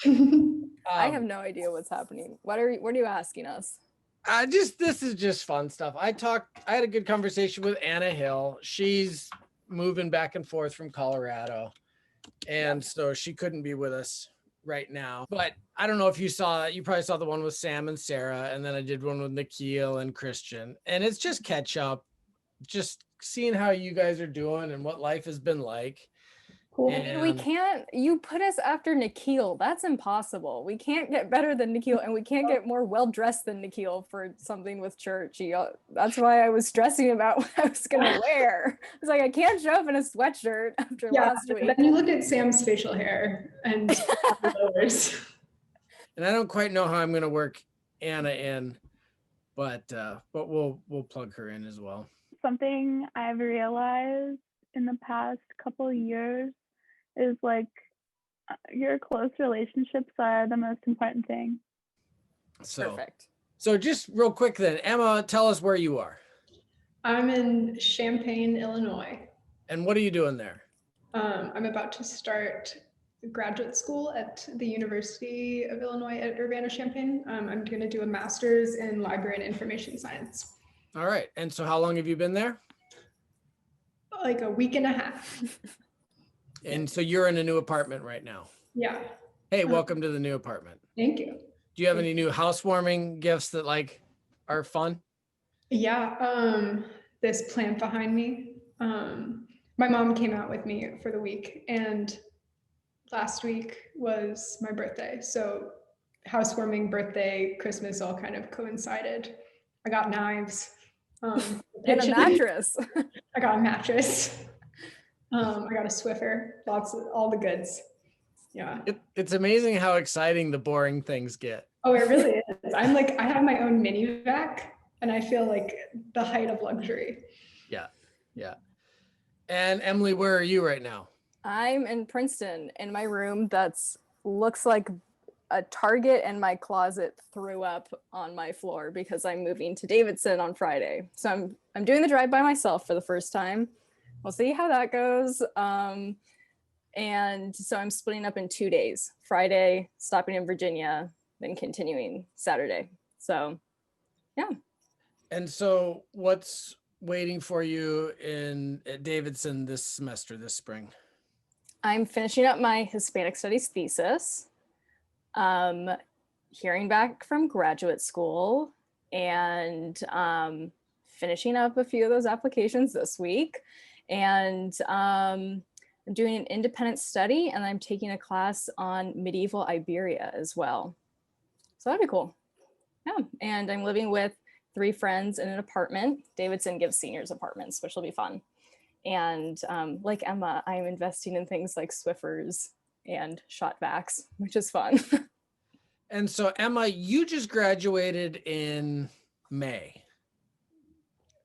I have no idea what's happening. What are you asking us? This is just fun stuff. I had a good conversation with Anna Hill. She's moving back and forth from Colorado. And so she couldn't be with us right now. But I don't know if you probably saw the one with Sam and Sarah. And then I did one with Nikhil and Christian. And it's just catch up, just seeing how you guys are doing and what life has been like. Cool. You put us after Nikhil. That's impossible. We can't get better than Nikhil, and we can't get more well-dressed than Nikhil for something with church. That's why I was stressing about what I was going to wear. I was like, I can't show up in a sweatshirt after last week. Then you look at Sam's facial hair and lowers. And I don't quite know how I'm going to work Anna in, but we'll plug her in as well. Something I've realized in the past couple of years is like your close relationships are the most important thing. Perfect. So just real quick then, Emma, tell us where you are. I'm in Champaign, Illinois. And what are you doing there? I'm about to start graduate school at the University of Illinois at Urbana-Champaign. I'm going to do a master's in library and information science. All right. And so how long have you been there? Like a week and a half. And so you're in a new apartment right now? Yeah. Hey, welcome to the new apartment. Thank you. Do you have any new housewarming gifts that are fun? Yeah. This plant behind me. My mom came out with me for the week, and last week was my birthday. So housewarming, birthday, Christmas all kind of coincided. I got knives. And a mattress. I got a mattress. I got a Swiffer, all the goods. Yeah. It's amazing how exciting the boring things get. Oh, it really is. I have my own mini vac, and I feel like the height of luxury. Yeah. And Emily, where are you right now? I'm in Princeton in my room that's looks like a Target, and my closet threw up on my floor because I'm moving to Davidson on Friday. So I'm doing the drive by myself for the first time. We'll see how that goes. And so I'm splitting up in 2 days. Friday, stopping in Virginia, then continuing Saturday. So, yeah. And so what's waiting for you at Davidson this spring? I'm finishing up my Hispanic Studies thesis, hearing back from graduate school, and finishing up a few of those applications this week. And I'm doing an independent study, and I'm taking a class on medieval Iberia as well. So that'd be cool. Yeah, and I'm living with 3 friends in an apartment. Davidson gives seniors apartments, which will be fun. And like Emma, I'm investing in things like Swiffers and shot vacs, which is fun. And so Emma, you just graduated in May.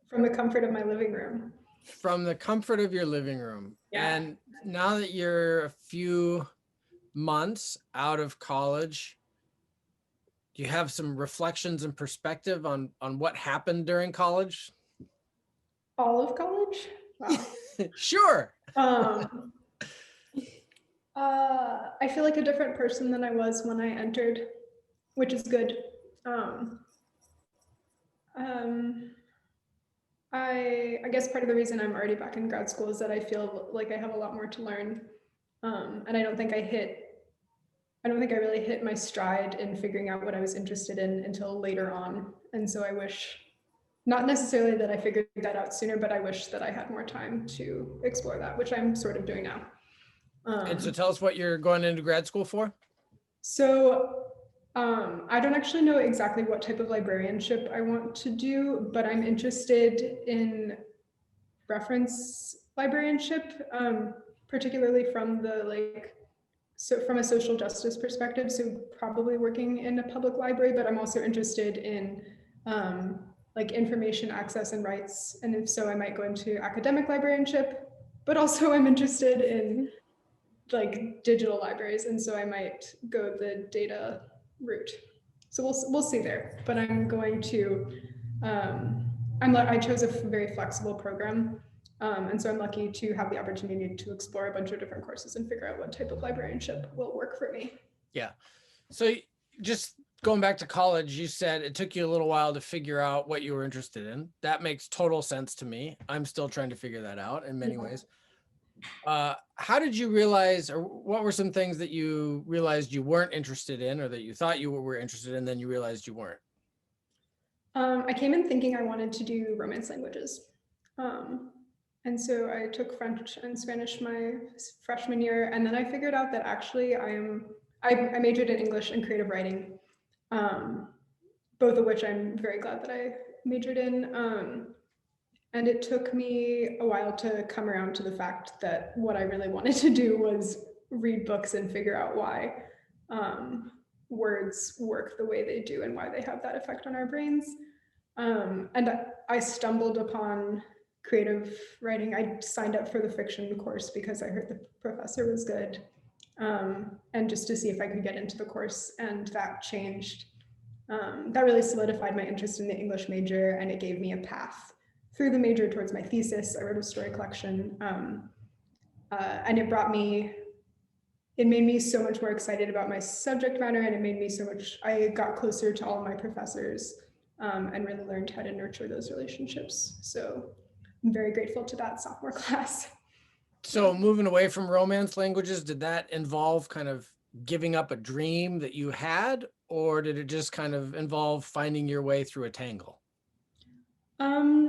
From the comfort of my living room. From the comfort of your living room. Yeah. And now that you're a few months out of college, do you have some reflections and perspective on what happened during college? All of college? Wow. Sure. I feel like a different person than I was when I entered, which is good. I guess part of the reason I'm already back in grad school is that I feel like I have a lot more to learn. And I don't think I really hit my stride in figuring out what I was interested in until later on. And so I wish, not necessarily that I figured that out sooner, but I wish that I had more time to explore that, which I'm sort of doing now. And so tell us what you're going into grad school for. So I don't actually know exactly what type of librarianship I want to do, but I'm interested in reference librarianship, particularly from from a social justice perspective. So probably working in a public library, but I'm also interested in information access and rights. And if so, I might go into academic librarianship, but also I'm interested in digital libraries. And so I might go the data route. So we'll see there, but I'm going to, I chose a very flexible program. And so I'm lucky to have the opportunity to explore a bunch of different courses and figure out what type of librarianship will work for me. Yeah. So just going back to college, you said it took you a little while to figure out what you were interested in. That makes total sense to me. I'm still trying to figure that out in many ways. How did you realize, or what were some things that you realized you weren't interested in, or that you thought you were interested in, then you realized you weren't? I came in thinking I wanted to do Romance languages. And so I took French and Spanish my freshman year, and then I figured out that actually I majored in English and creative writing, both of which I'm very glad that I majored in. And it took me a while to come around to the fact that what I really wanted to do was read books and figure out why words work the way they do and why they have that effect on our brains. And I stumbled upon creative writing. I signed up for the fiction course because I heard the professor was good, and just to see if I could get into the course, and that changed. That really solidified my interest in the English major, and it gave me a path through the major towards my thesis. I wrote a story collection, and it made me so much more excited about my subject matter, and it made me I got closer to all of my professors, and really learned how to nurture those relationships. So I'm very grateful to that sophomore class. So moving away from Romance languages, did that involve kind of giving up a dream that you had, or did it just kind of involve finding your way through a tangle?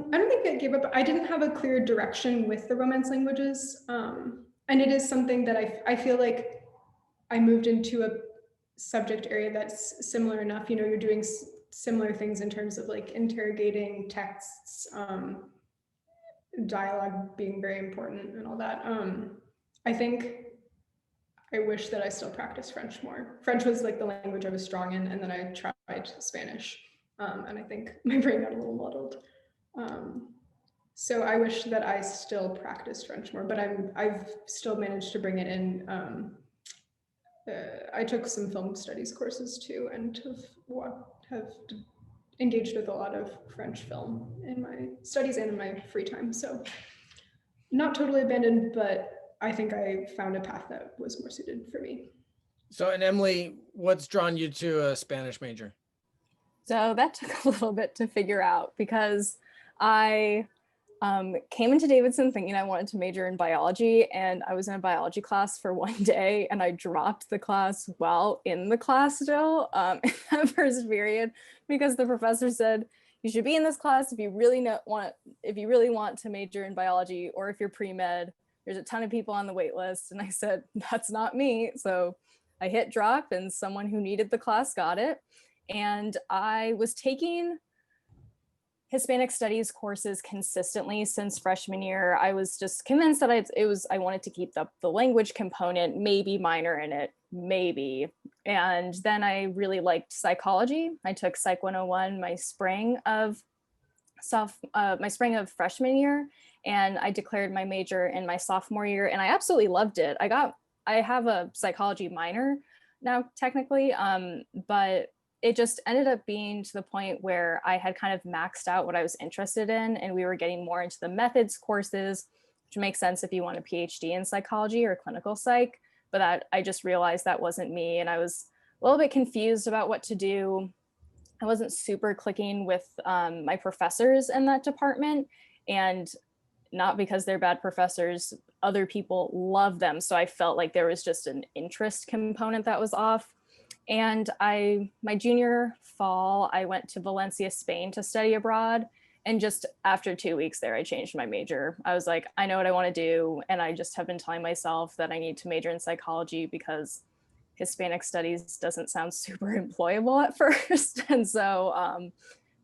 I don't think I gave up. I didn't have a clear direction with the Romance languages. And it is something that I feel like I moved into a subject area that's similar enough. You know, you're doing similar things in terms of like interrogating texts, dialogue being very important and all that. I think I wish that I still practiced French more. French was like the language I was strong in, and then I tried Spanish, and I think my brain got a little muddled. So I wish that I still practiced French more, but I've still managed to bring it in. I took some film studies courses too, and have engaged with a lot of French film in my studies and in my free time. So not totally abandoned, but I think I found a path that was more suited for me. So, and Emily, what's drawn you to a Spanish major? So that took a little bit to figure out because I came into Davidson thinking I wanted to major in biology, and I was in a biology class for one day and I dropped the class while in the class still in that first period because the professor said, you should be in this class if you really want to major in biology, or if you're pre-med, there's a ton of people on the wait list. And I said, that's not me. So I hit drop and someone who needed the class got it. And I was taking Hispanic studies courses consistently since freshman year. I was just convinced that I wanted to keep the language component, maybe minor in it, maybe. And then I really liked psychology. I took Psych 101 my spring of freshman year, and I declared my major in my sophomore year, and I absolutely loved it. I have a psychology minor now technically, but it just ended up being to the point where I had kind of maxed out what I was interested in, and we were getting more into the methods courses, which makes sense if you want a PhD in psychology or clinical psych, but that I just realized that wasn't me, and I was a little bit confused about what to do. I wasn't super clicking with my professors in that department, and not because they're bad professors, other people love them. So I felt like there was just an interest component that was off. And my junior fall, I went to Valencia, Spain to study abroad. And just after 2 weeks there, I changed my major. I was like, I know what I want to do. And I just have been telling myself that I need to major in psychology because Hispanic studies doesn't sound super employable at first. And so,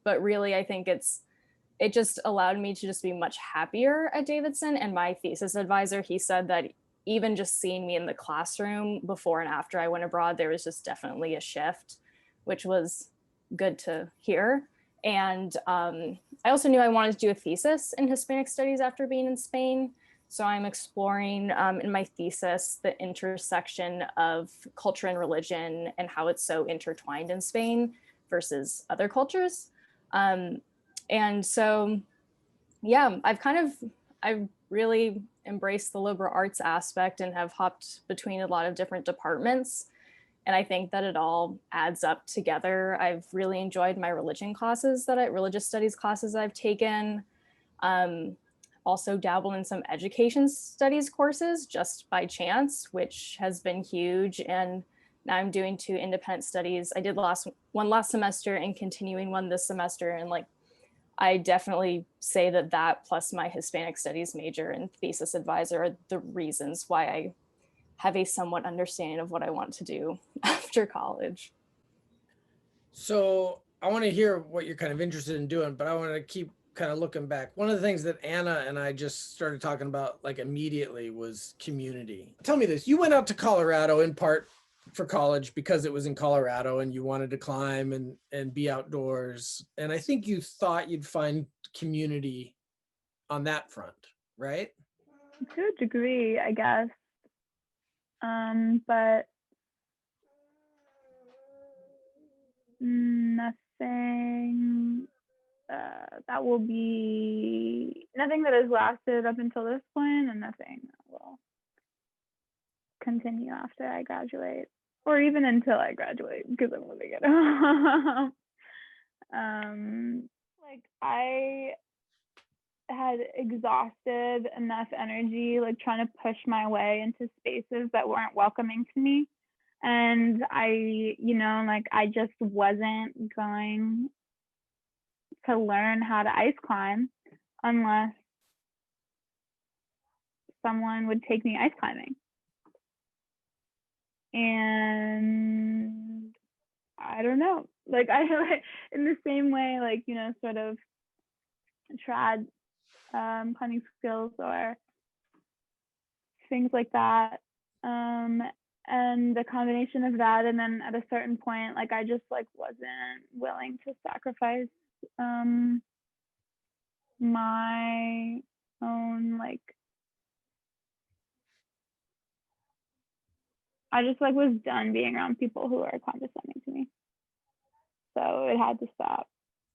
but really, I think it just allowed me to just be much happier at Davidson. And my thesis advisor, he said that even just seeing me in the classroom before and after I went abroad, there was just definitely a shift, which was good to hear. And I also knew I wanted to do a thesis in Hispanic studies after being in Spain. So I'm exploring in my thesis the intersection of culture and religion and how it's so intertwined in Spain versus other cultures. And so, yeah, I've really embraced the liberal arts aspect and have hopped between a lot of different departments. And I think that it all adds up together. I've really enjoyed my religious studies classes I've taken. Um, also dabbled in some education studies courses just by chance, which has been huge. And now I'm doing 2 independent studies. I did one last semester and continuing one this semester. And like, I definitely say that plus my Hispanic studies major and thesis advisor are the reasons why I have a somewhat understanding of what I want to do after college. So I want to hear what you're kind of interested in doing, but I want to keep kind of looking back. One of the things that Anna and I just started talking about like immediately was community. Tell me this, you went out to Colorado in part for college because it was in Colorado and you wanted to climb and be outdoors. And I think you thought you'd find community on that front, right? To a degree, I guess. But nothing nothing that has lasted up until this point, and nothing that will continue after I graduate, or even until I graduate, because I'm living at home. Like I had exhausted enough energy, like trying to push my way into spaces that weren't welcoming to me. And I just wasn't going to learn how to ice climb unless someone would take me ice climbing. And I don't know, like I in the same way, like, sort of trad climbing skills or things like that. And the combination of that, and then at a certain point, like I just like wasn't willing to sacrifice my own, like, I just like was done being around people who are condescending to me. So it had to stop.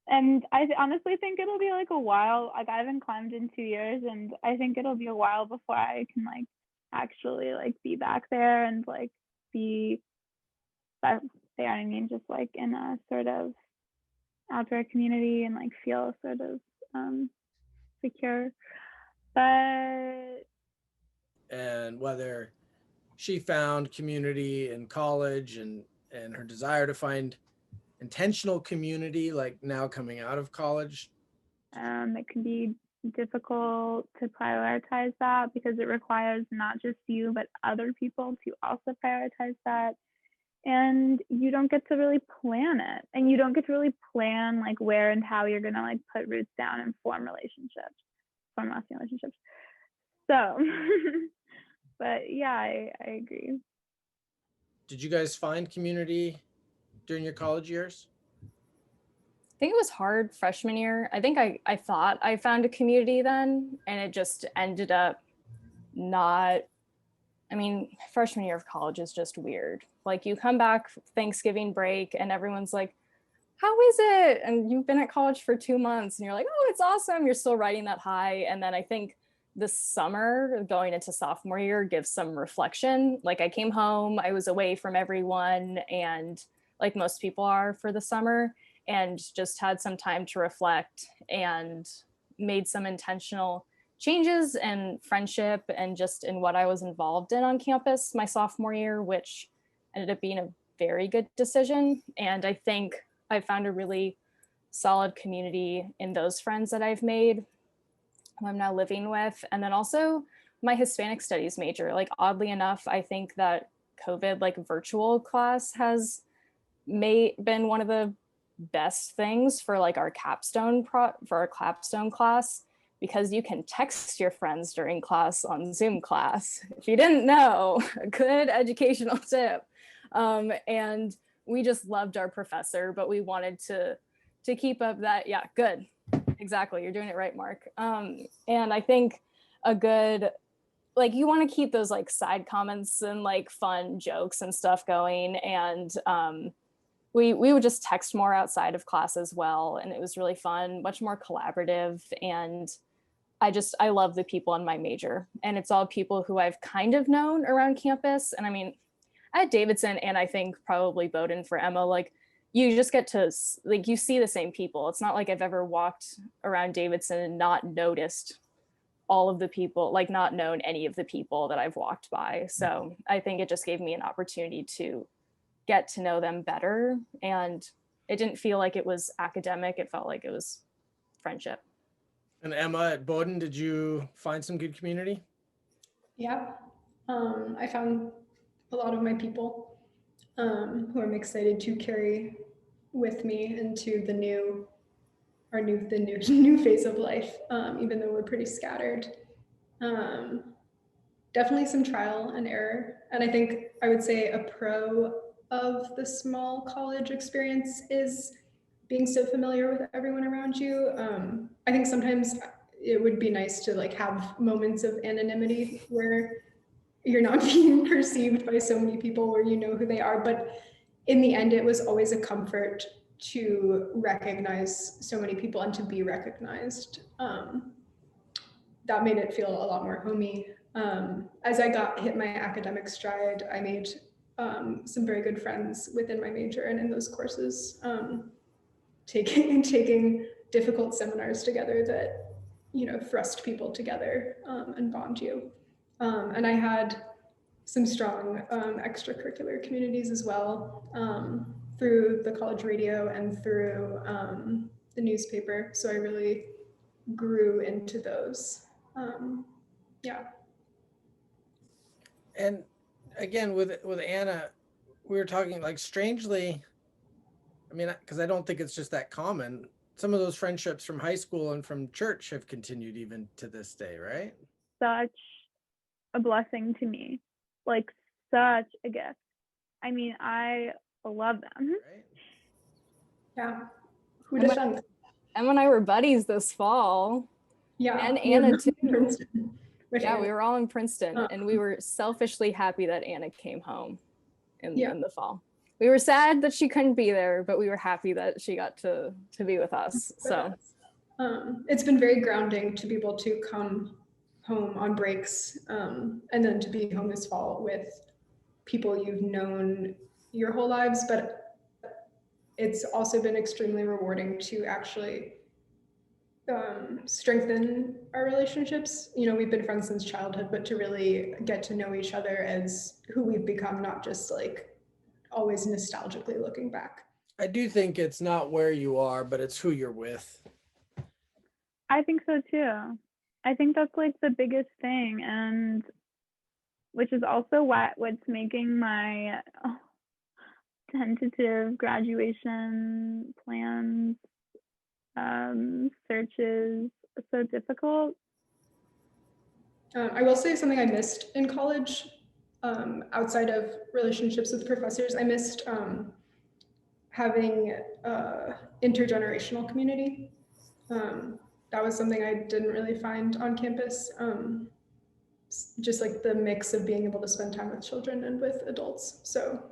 And I honestly think it'll be like a while. Like I haven't climbed in 2 years, and I think it'll be a while before I can like actually like be back there and like be back there. I mean, just like in a sort of outdoor community and like feel sort of secure. But And whether she found community in college and her desire to find intentional community, like now coming out of college. it can be difficult to prioritize that because it requires not just you, but other people to also prioritize that. And you don't get to really plan it. And you don't get to really plan like where and how you're gonna like put roots down and form lasting relationships. So, but yeah, I agree. Did you guys find community during your college years? I think it was hard freshman year. I think I thought I found a community then, and it just ended up not. I mean, freshman year of college is just weird. Like you come back Thanksgiving break and everyone's like, how is it? And you've been at college for 2 months and you're like, oh, it's awesome. You're still riding that high. And then I think this summer going into sophomore year gives some reflection. Like I came home, I was away from everyone, and like most people are for the summer, and just had some time to reflect and made some intentional changes and friendship and just in what I was involved in on campus my sophomore year, which ended up being a very good decision. And I think I found a really solid community in those friends that I've made, who I'm now living with. And then also my Hispanic studies major. Like oddly enough, I think that COVID like virtual class has been one of the best things for like our capstone class, because you can text your friends during class on Zoom class. If you didn't know, a good educational tip. And we just loved our professor, but we wanted to keep up that, yeah, good. Exactly, you're doing it right, Mark. And I think a good, like you want to keep those like side comments and like fun jokes and stuff going. And we would just text more outside of class as well. And it was really fun, much more collaborative. And I love the people in my major, and it's all people who I've kind of known around campus. And I mean, at Davidson, and I think probably Bowdoin for Emma, like you just get to like, you see the same people. It's not like I've ever walked around Davidson and not noticed all of the people, like not known any of the people that I've walked by. So I think it just gave me an opportunity to get to know them better. And it didn't feel like it was academic. It felt like it was friendship. And Emma, at Bowdoin, did you find some good community? Yeah, I found a lot of my people who I'm excited to carry with me into the new new phase of life, even though we're pretty scattered. Definitely some trial and error. And I think I would say a pro of the small college experience is being so familiar with everyone around you. I think sometimes it would be nice to like have moments of anonymity where you're not being perceived by so many people, where you know who they are. But in the end, it was always a comfort to recognize so many people and to be recognized. That made it feel a lot more homey. As I hit my academic stride, I made some very good friends within my major and in those courses, taking difficult seminars together that, you know, thrust people together and bond you. And I had some strong extracurricular communities as well, through the college radio and through the newspaper. So I really grew into those. Yeah. And again, with Anna, we were talking like strangely, I mean, because I don't think it's just that common. Some of those friendships from high school and from church have continued even to this day, right? Such a blessing to me, like such a gift. I mean, I love them. Right? Yeah. Who'd have done? Emma and I were buddies this fall. Yeah. And Anna too. Yeah, we were all in Princeton, and we were selfishly happy that Anna came home in the fall. We were sad that she couldn't be there, but we were happy that she got to be with us. So it's been very grounding to be able to come home on breaks, and then to be home this fall with people you've known your whole lives. But it's also been extremely rewarding to actually strengthen our relationships. You know, we've been friends since childhood, but to really get to know each other as who we've become, not just like always nostalgically looking back. I do think it's not where you are, but it's who you're with. I think so too. I think that's like the biggest thing, and which is also what's making my tentative graduation plans searches so difficult. I will say something I missed in college, outside of relationships with professors. I missed having intergenerational community. That was something I didn't really find on campus. Just like the mix of being able to spend time with children and with adults. So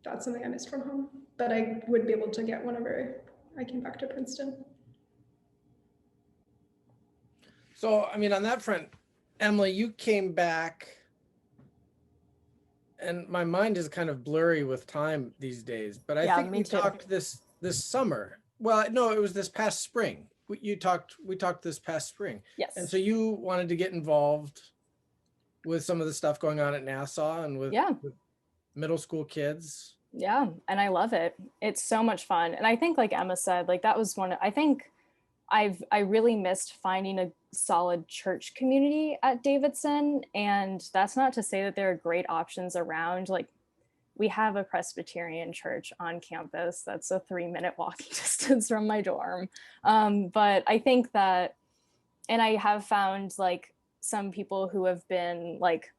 that's something I missed from home, but I would be able to get whenever I came back to Princeton. So, I mean, on that front, Emily, you came back, and my mind is kind of blurry with time these days, but I think we talked this summer. Well, no, it was this past spring. We talked this past spring. Yes. And so you wanted to get involved with some of the stuff going on at Nassau and with middle school kids. Yeah, and I love it. It's so much fun. And I think, like Emma said, like that was I think I really missed finding a solid church community at Davidson. And that's not to say that there are great options around. Like we have a Presbyterian church on campus that's a 3-minute walking distance from my dorm. But I think that, and I have found like some people who have been like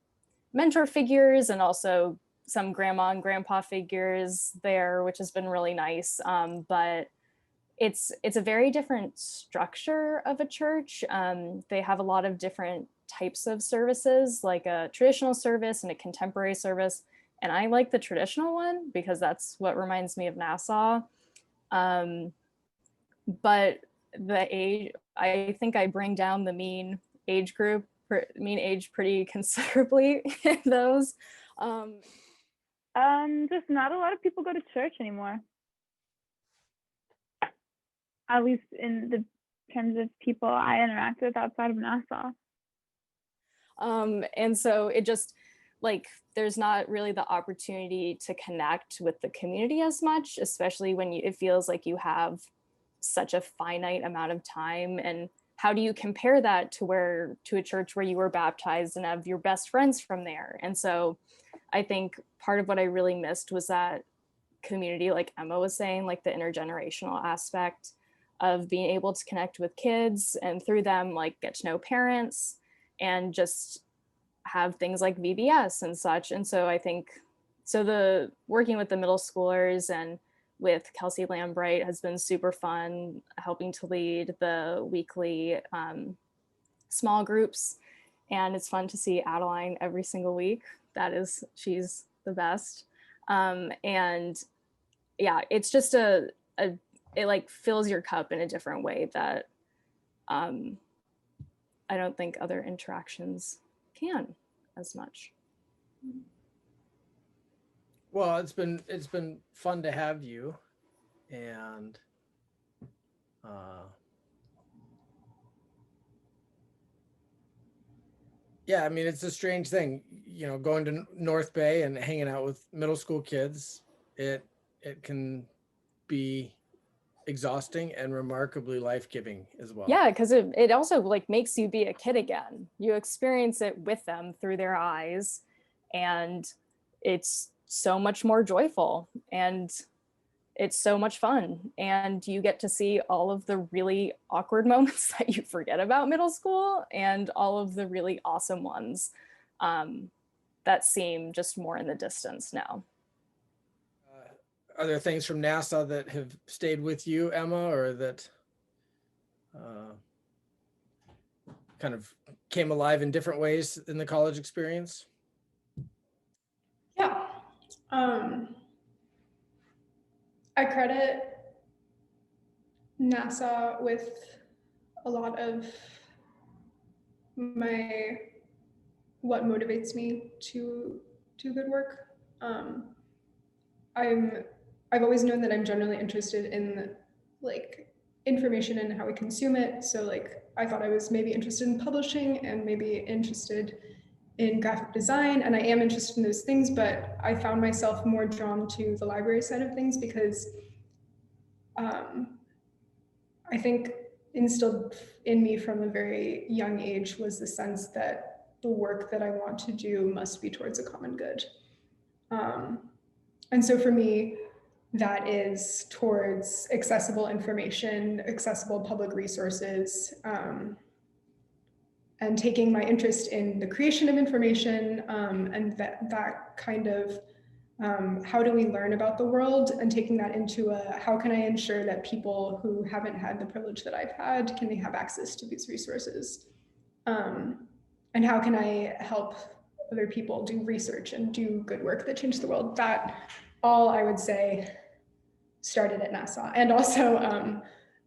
mentor figures and also some grandma and grandpa figures there, which has been really nice. But it's a very different structure of a church. They have a lot of different types of services, like a traditional service and a contemporary service. And I like the traditional one because that's what reminds me of Nassau. But the age, I think I bring down the mean age pretty considerably in those. Um, Just not a lot of people go to church anymore. At least in the terms of people I interact with outside of Nassau. and so it just like there's not really the opportunity to connect with the community as much, especially when it feels like you have such a finite amount of time. And how do you compare that to a church where you were baptized and have your best friends from there? And so I think part of what I really missed was that community, like Emma was saying, like the intergenerational aspect of being able to connect with kids and through them like get to know parents and just have things like VBS and such. And so I think the working with the middle schoolers and with Kelsey Lambright has been super fun, helping to lead the weekly small groups. And it's fun to see Adeline every single week. She's the best. And yeah, it's just it like fills your cup in a different way that I don't think other interactions can as much. Well, it's been fun to have you, and yeah, I mean, it's a strange thing, going to North Bay and hanging out with middle school kids. It can be exhausting and remarkably life-giving as well. Yeah, because it also like makes you be a kid again. You experience it with them through their eyes, and it's so much more joyful and it's so much fun. And you get to see all of the really awkward moments that you forget about middle school and all of the really awesome ones that seem just more in the distance now. Are there things from Nassau that have stayed with you, Emma, or that kind of came alive in different ways in the college experience? Yeah. I credit Nassau with a lot of what motivates me to do good work. I've always known that I'm generally interested in like information and how we consume it. So like I thought I was maybe interested in publishing and maybe interested in graphic design, and I am interested in those things, but I found myself more drawn to the library side of things because I think instilled in me from a very young age was the sense that the work that I want to do must be towards a common good. And so for me, that is towards accessible information, accessible public resources, and taking my interest in the creation of information and that kind of how do we learn about the world, and taking that into how can I ensure that people who haven't had the privilege that I've had, can they have access to these resources? And how can I help other people do research and do good work that changes the world? That all, I would say, started at Nassau. And also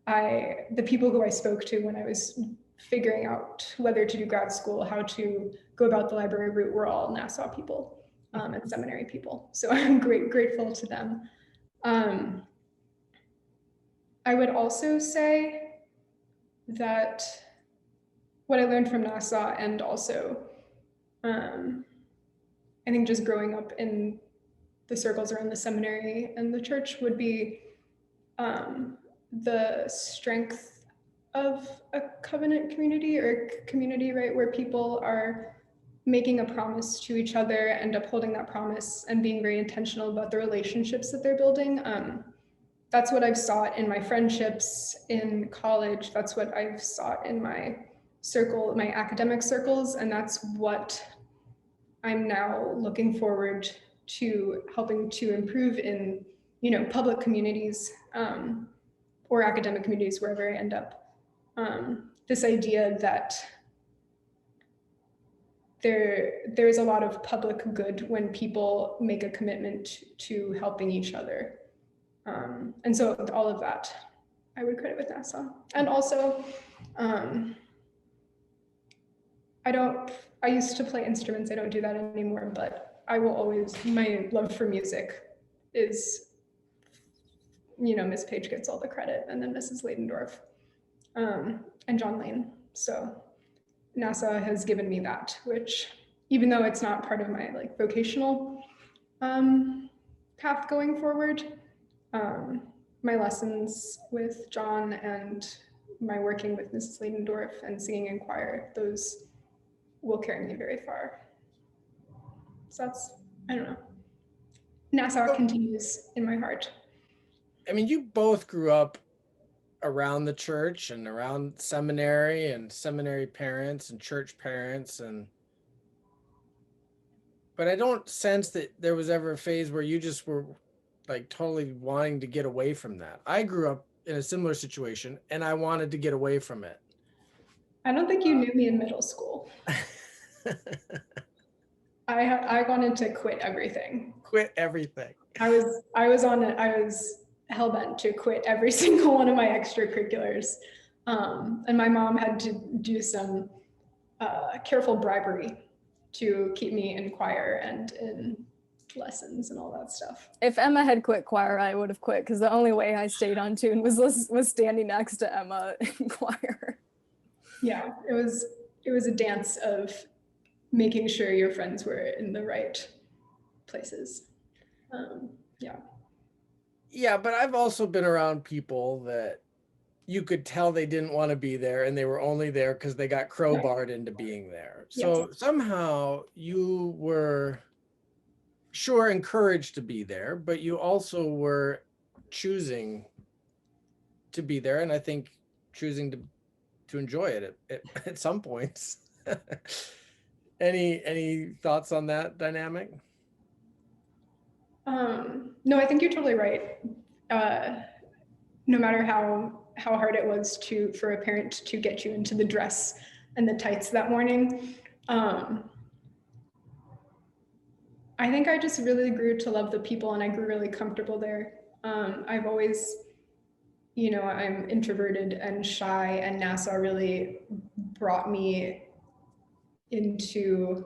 the people who I spoke to when I was figuring out whether to do grad school, how to go about the library route, were all Nassau people. And seminary people. So I'm grateful to them. I would also say that what I learned from Nassau, and also I think just growing up in the circles around the seminary and the church, would be the strength of a covenant community, or a community, right, where people are making a promise to each other and upholding that promise and being very intentional about the relationships that they're building. That's what I've sought in my friendships in college. That's what I've sought in my circle, my academic circles. And that's what I'm now looking forward to helping to improve in, public communities or academic communities, wherever I end up. This idea that there is a lot of public good when people make a commitment to helping each other. And so all of that I would credit with Nassau. And also, I used to play instruments. I don't do that anymore, but I will always, my love for music is, you know, Miss Page gets all the credit, and then Mrs. Ladendorf, and John Lane. So Nassau has given me that, which, even though it's not part of my like vocational path going forward, my lessons with John and my working with Mrs. Ladendorf and singing in choir, those will carry me very far. So that's, I don't know. Nassau continues in my heart. I mean, you both grew up around the church and around seminary and seminary parents and church parents, but I don't sense that there was ever a phase where you just were like totally wanting to get away from that. I grew up in a similar situation and I wanted to get away from it. I don't think you knew me in middle school. I wanted to quit everything. Quit everything. I was hell-bent to quit every single one of my extracurriculars. And my mom had to do some careful bribery to keep me in choir and in lessons and all that stuff. If Emma had quit choir, I would have quit, because the only way I stayed on tune was standing next to Emma in choir. Yeah, it was a dance of making sure your friends were in the right places. Yeah. Yeah, but I've also been around people that you could tell they didn't want to be there and they were only there because they got crowbarred into being there. So somehow you were sure encouraged to be there, but you also were choosing to be there, and I think choosing to enjoy it at some points. Any thoughts on that dynamic? No, I think you're totally right. No matter how hard it was for a parent to get you into the dress and the tights that morning, I think I just really grew to love the people, and I grew really comfortable there. I've always, you know, I'm introverted and shy, and Nassau really brought me into,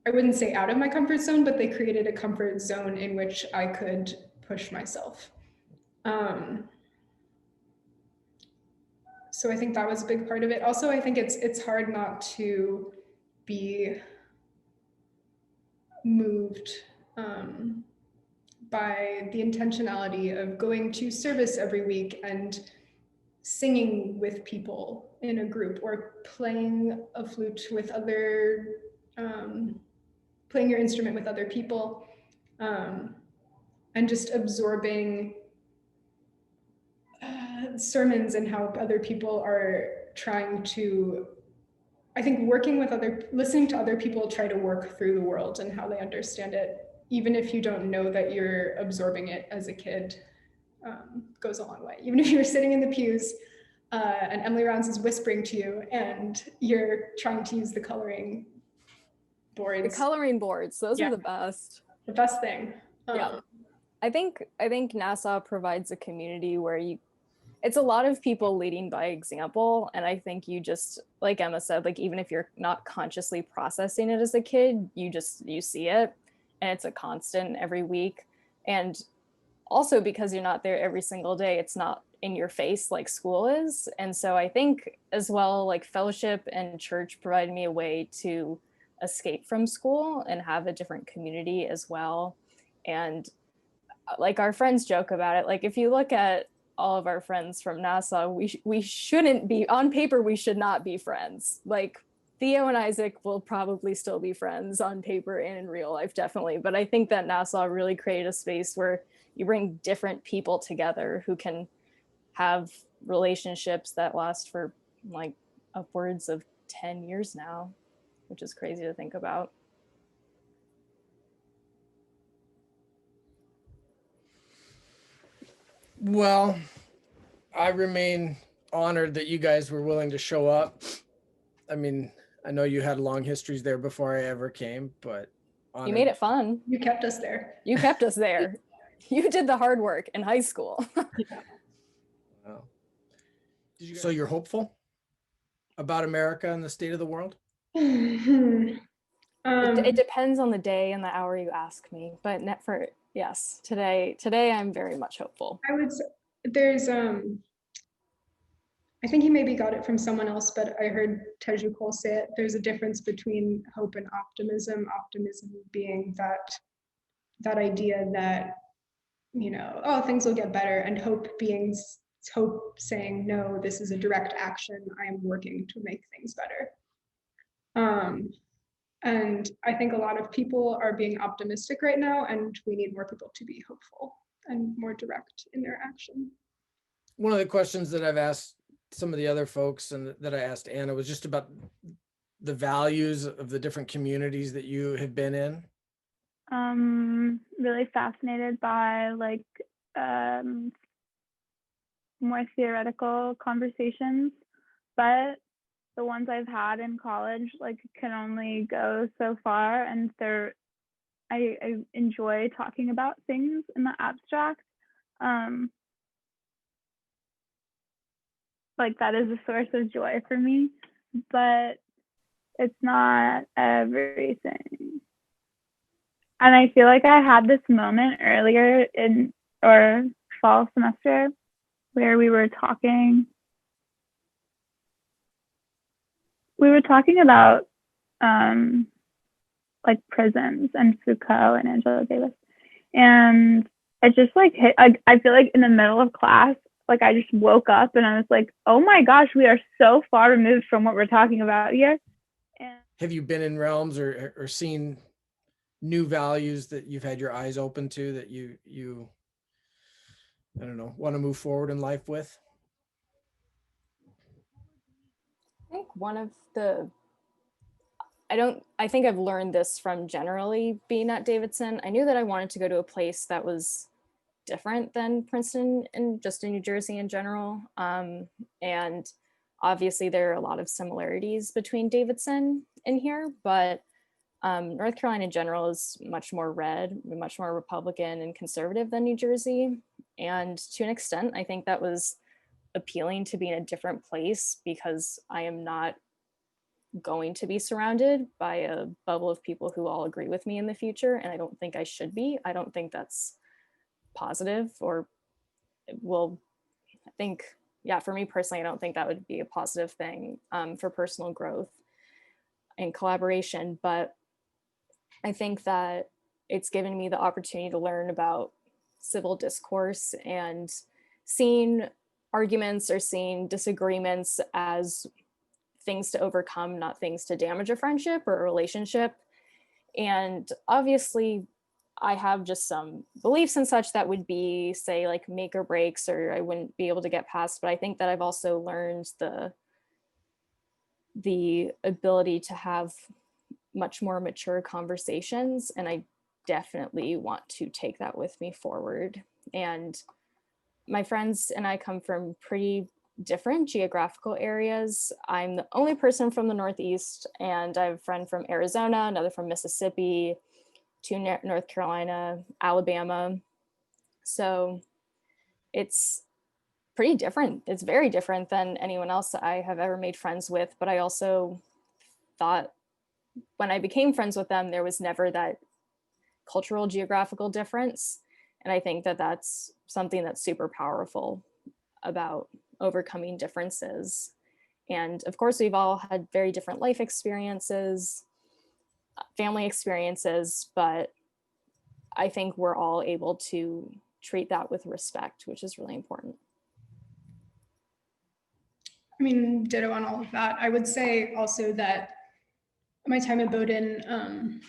I wouldn't say out of my comfort zone, but they created a comfort zone in which I could push myself. So I think that was a big part of it. Also, I think it's hard not to be moved by the intentionality of going to service every week and singing with people in a group, or playing a flute with other, playing your instrument with other people, and just absorbing sermons and how other people are trying to, I think, listening to other people try to work through the world and how they understand it, even if you don't know that you're absorbing it as a kid, goes a long way. Even if you're sitting in the pews and Emily Rounds is whispering to you and you're trying to use the coloring boards. The coloring boards, those are the best. The best thing. Yeah. I think Nassau provides a community where it's a lot of people leading by example. And I think you just, like Emma said, like, even if you're not consciously processing it as a kid, you see it, and it's a constant every week. And also because you're not there every single day, it's not in your face like school is. And so I think as well, like, fellowship and church provide me a way to escape from school and have a different community as well. And like, our friends joke about it. Like, if you look at all of our friends from Nassau, we shouldn't be, on paper, we should not be friends. Like, Theo and Isaac will probably still be friends on paper and in real life, definitely. But I think that Nassau really created a space where you bring different people together who can have relationships that last for like upwards of 10 years now, which is crazy to think about. Well, I remain honored that you guys were willing to show up. I mean, I know you had long histories there before I ever came, but you made it fun. You kept us there. You kept us there. You did the hard work in high school. Yeah. Wow. So you're hopeful about America and the state of the world? It depends on the day and the hour you ask me, but yes, today I'm very much hopeful. I would say there's I think he maybe got it from someone else, but I heard Teju Cole say it. There's a difference between hope and optimism. Optimism being that idea that, you know, oh, things will get better, and hope being hope saying, no, this is a direct action. I am working to make things better. And I think a lot of people are being optimistic right now, and we need more people to be hopeful and more direct in their action. One of the questions that I've asked some of the other folks and that I asked Anna was just about the values of the different communities that you have been in. Really fascinated by like more theoretical conversations, but the ones I've had in college like can only go so far, and I enjoy talking about things in the abstract. Like that is a source of joy for me, but it's not everything. And I feel like I had this moment earlier in or fall semester where we were talking about like prisons and Foucault and Angela Davis, and it just like hit. I feel like in the middle of class, like I just woke up and I was like, oh my gosh, we are so far removed from what we're talking about here. And have you been in realms or seen new values that you've had your eyes open to that you I don't know, want to move forward in life with? I think one of the I think I've learned this from generally being at Davidson. I knew that I wanted to go to a place that was different than Princeton and just in New Jersey in general. And obviously there are a lot of similarities between Davidson and here, but North Carolina in general is much more red, much more Republican and conservative than New Jersey. And to an extent, I think that was appealing to be in a different place because I am not going to be surrounded by a bubble of people who all agree with me in the future. And I don't think I should be. I don't think that's positive or will, I think, yeah, for me personally, I don't think that would be a positive thing for personal growth and collaboration. But I think that it's given me the opportunity to learn about civil discourse and seeing arguments or seeing disagreements as things to overcome, not things to damage a friendship or a relationship. And obviously, I have just some beliefs and such that would be, say, like make or breaks, or I wouldn't be able to get past. But I think that I've also learned the ability to have much more mature conversations, and I definitely want to take that with me forward. And my friends and I come from pretty different geographical areas. I'm the only person from the Northeast, and I have a friend from Arizona, another from Mississippi, to North Carolina, Alabama. So it's pretty different. It's very different than anyone else that I have ever made friends with. But I also thought when I became friends with them, there was never that cultural geographical difference. And I think that that's something that's super powerful about overcoming differences. And of course, we've all had very different life experiences, family experiences, but I think we're all able to treat that with respect, which is really important. I mean, ditto on all of that. I would say also that my time at Bowdoin,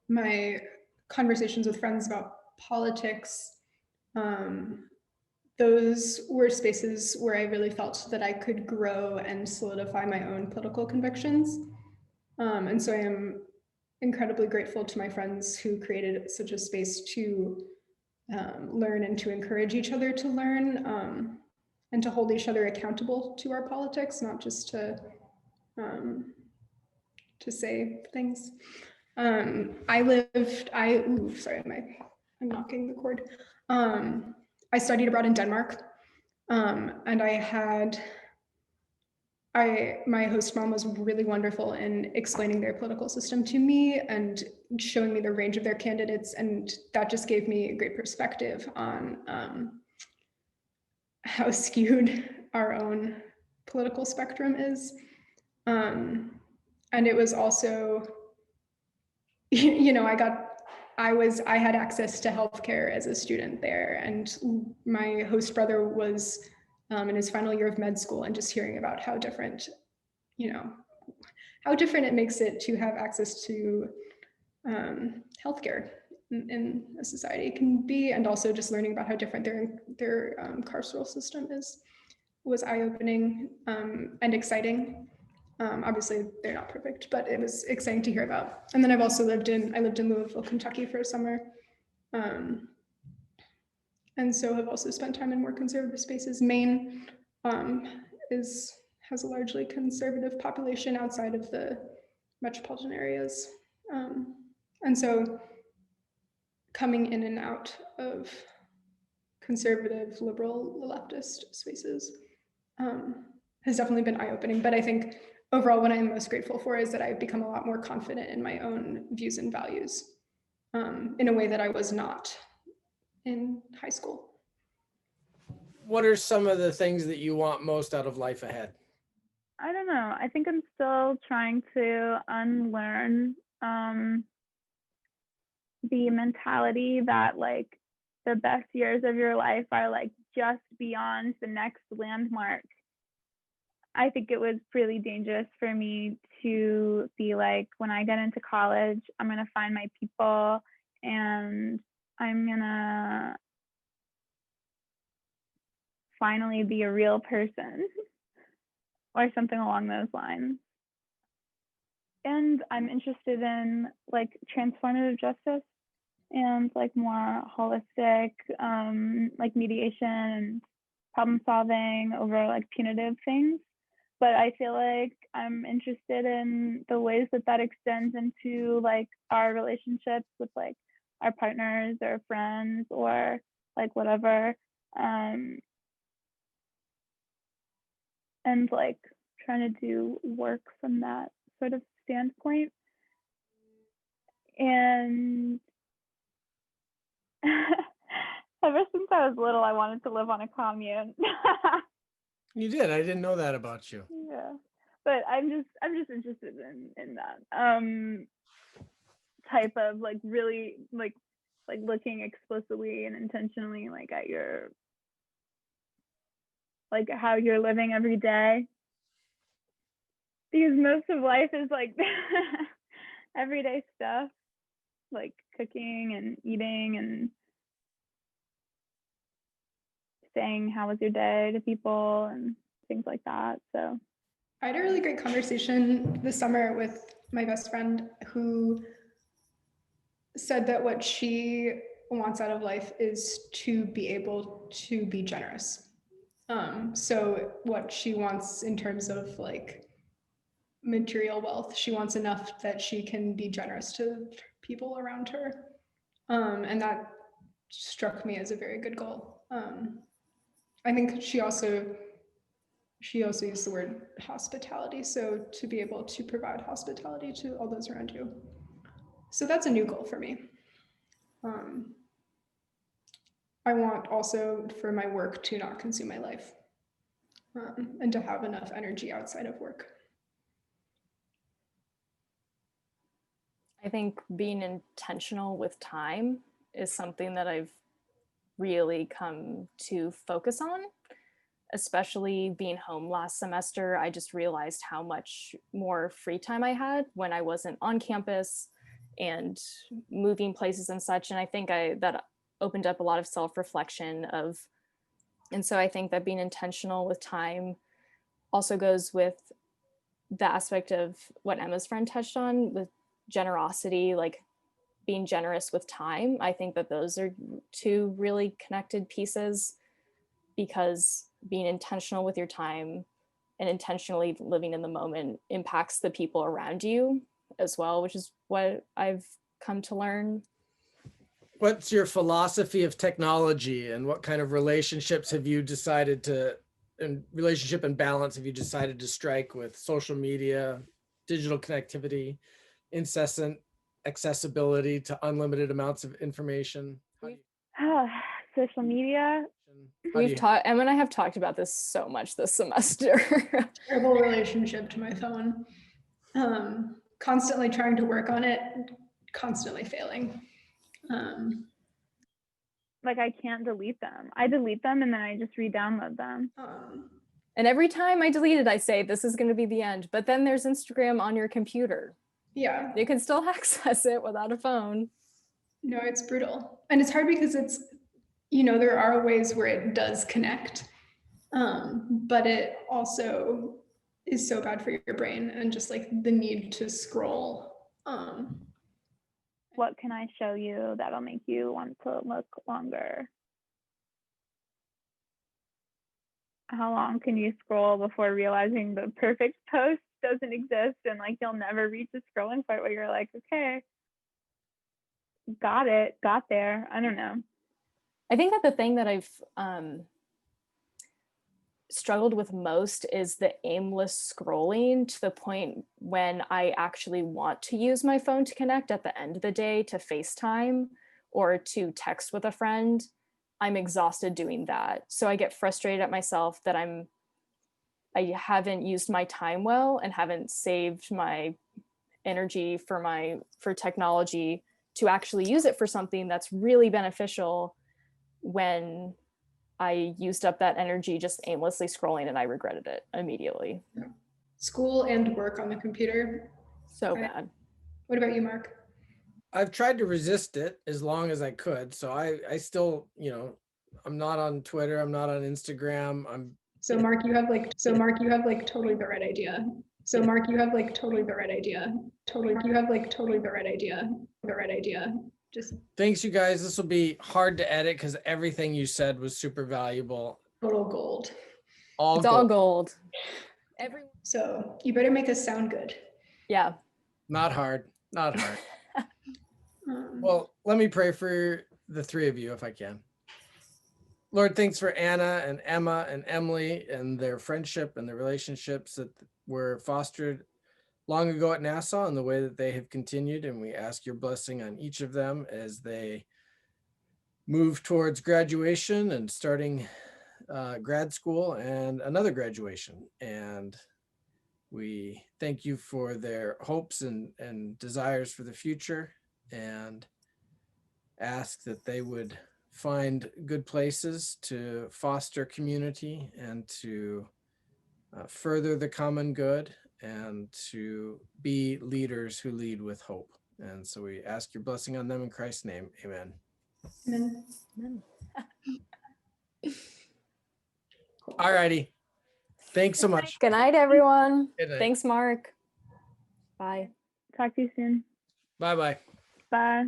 my conversations with friends about politics, those were spaces where I really felt that I could grow and solidify my own political convictions. And so I am incredibly grateful to my friends who created such a space to learn and to encourage each other to learn, and to hold each other accountable to our politics, not just to say things. Sorry, I'm knocking the cord. I studied abroad in Denmark, and I had my host mom was really wonderful in explaining their political system to me and showing me the range of their candidates. And that just gave me a great perspective on how skewed our own political spectrum is. And it was also, you know, I had access to healthcare as a student there, and my host brother was in his final year of med school, and just hearing about how different, you know, how different it makes it to have access to healthcare in a society can be, and also just learning about how different their carceral system was eye-opening and exciting. Obviously, they're not perfect, but it was exciting to hear about. And then I've also lived in Louisville, Kentucky for a summer. And so have also spent time in more conservative spaces. Maine has a largely conservative population outside of the metropolitan areas. And so coming in and out of conservative, liberal, leftist spaces has definitely been eye-opening. But I think overall, what I'm most grateful for is that I've become a lot more confident in my own views and values in a way that I was not in high school. What are some of the things that you want most out of life ahead? I don't know. I think I'm still trying to unlearn the mentality that like the best years of your life are like just beyond the next landmark. I think it was really dangerous for me to be like, when I get into college, I'm going to find my people and I'm going to finally be a real person or something along those lines. And I'm interested in like transformative justice and like more holistic like mediation and problem solving over like punitive things. But I feel like I'm interested in the ways that that extends into like our relationships with like our partners or friends or like whatever. And like trying to do work from that sort of standpoint. And ever since I was little, I wanted to live on a commune. You did. I didn't know that about you. Yeah, but I'm just interested in that type of like really like looking explicitly and intentionally like at your like how you're living every day, because most of life is like everyday stuff, like cooking and eating and saying how was your day to people and things like that. So I had a really great conversation this summer with my best friend who said that what she wants out of life is to be able to be generous. So what she wants in terms of like material wealth, she wants enough that she can be generous to people around her. And that struck me as a very good goal. I think she also used the word hospitality. So to be able to provide hospitality to all those around you. So that's a new goal for me. I want also for my work to not consume my life and to have enough energy outside of work. I think being intentional with time is something that I've really come to focus on, especially being home last semester. I just realized how much more free time I had when I wasn't on campus and moving places and such. And I think that opened up a lot of self-reflection of, and so I think that being intentional with time also goes with the aspect of what Emma's friend touched on with generosity, like being generous with time. I think that those are two really connected pieces, because being intentional with your time and intentionally living in the moment impacts the people around you as well, which is what I've come to learn. What's your philosophy of technology and what kind of relationships have you decided to and relationship and balance have you decided to strike with social media, digital connectivity, incessant accessibility to unlimited amounts of information? Social media. We've talked, Emma and I have talked about this so much this semester. Terrible relationship to my phone. Constantly trying to work on it, constantly failing. Like I can't delete them. I delete them and then I just re-download them. And every time I delete it, I say, this is going to be the end. But then there's Instagram on your computer. Yeah. You can still access it without a phone. No, it's brutal. And it's hard because it's, you know, there are ways where it does connect, but it also is so bad for your brain and just like the need to scroll. What can I show you that'll make you want to look longer? How long can you scroll before realizing the perfect post doesn't exist and like you'll never reach the scrolling point where you're like, okay, got there. I don't know. I think that the thing that I've struggled with most is the aimless scrolling to the point when I actually want to use my phone to connect at the end of the day to FaceTime or to text with a friend. I'm exhausted doing that. So I get frustrated at myself that I haven't used my time well and haven't saved my energy for technology to actually use it for something that's really beneficial when I used up that energy just aimlessly scrolling and I regretted it immediately. Yeah. School and work on the computer. So bad. What about you, Mark? I've tried to resist it as long as I could. So I still, you know, I'm not on Twitter. I'm not on Instagram. So Mark, you have like totally the right idea. So Mark, you have like totally the right idea. You have like totally the right idea. Just thanks, you guys. This will be hard to edit because everything you said was super valuable. total gold. It's all gold. So you better make us sound good. Yeah. Not hard. Well, let me pray for the three of you if I can. Lord, thanks for Anna and Emma and Emily and their friendship and the relationships that were fostered long ago at Nassau and the way that they have continued. And we ask your blessing on each of them as they move towards graduation and starting grad school and another graduation. And we thank you for their hopes and desires for the future and ask that they would find good places to foster community and to further the common good and to be leaders who lead with hope. And so we ask your blessing on them in Christ's name. Amen. Amen. All righty. Thanks so much. Good night, everyone. Good night. Thanks, Mark. Bye. Talk to you soon. Bye-bye. Bye.